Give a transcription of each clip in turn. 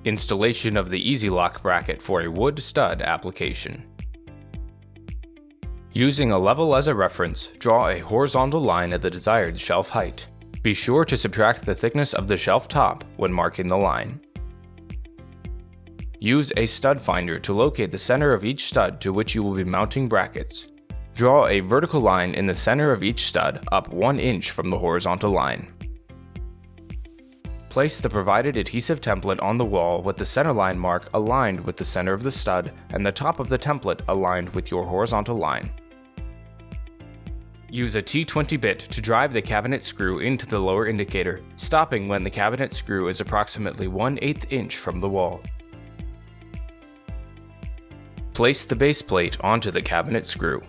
Installation of the EZ-LOC bracket for a wood stud application. Using a level as a reference, draw a horizontal line at the desired shelf height. Be sure to subtract the thickness of the shelf top when marking the line. Use a stud finder to locate the center of each stud to which you will be mounting brackets. Draw a vertical line in the center of each stud up 1 inch from the horizontal line. Place the provided adhesive template on the wall with the center line mark aligned with the center of the stud and the top of the template aligned with your horizontal line. Use a T20 bit to drive the cabinet screw into the lower indicator, stopping when the cabinet screw is approximately 1/8 inch from the wall. Place the base plate onto the cabinet screw.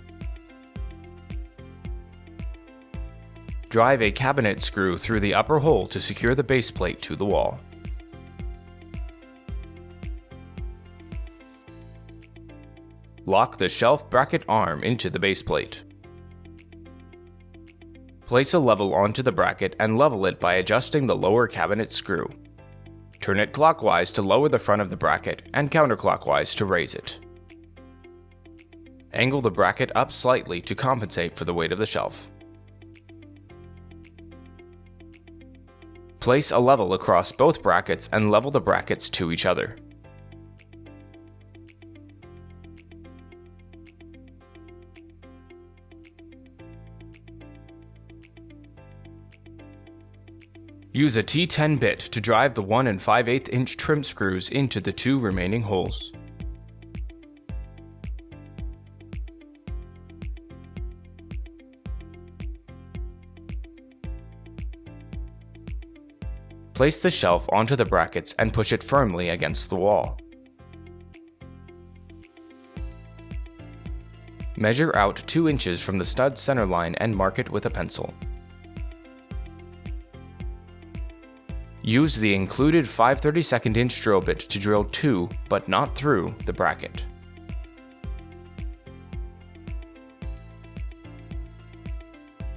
Drive a cabinet screw through the upper hole to secure the base plate to the wall. Lock the shelf bracket arm into the base plate. Place a level onto the bracket and level it by adjusting the lower cabinet screw. Turn it clockwise to lower the front of the bracket and counterclockwise to raise it. Angle the bracket up slightly to compensate for the weight of the shelf. Place a level across both brackets and level the brackets to each other. Use a T10 bit to drive the 1 5/8 inch trim screws into the 2 remaining holes. Place the shelf onto the brackets and push it firmly against the wall. Measure out 2 inches from the stud center line and mark it with a pencil. Use the included 5/32 inch drill bit to drill to, but not through, the bracket.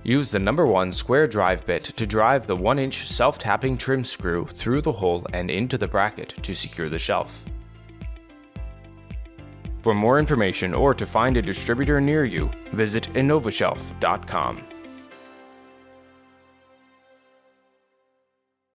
Use the number 1 square drive bit to drive the 1 inch self-tapping trim screw through the hole and into the bracket to secure the shelf. For more information or to find a distributor near you, visit InnovaShelf.com.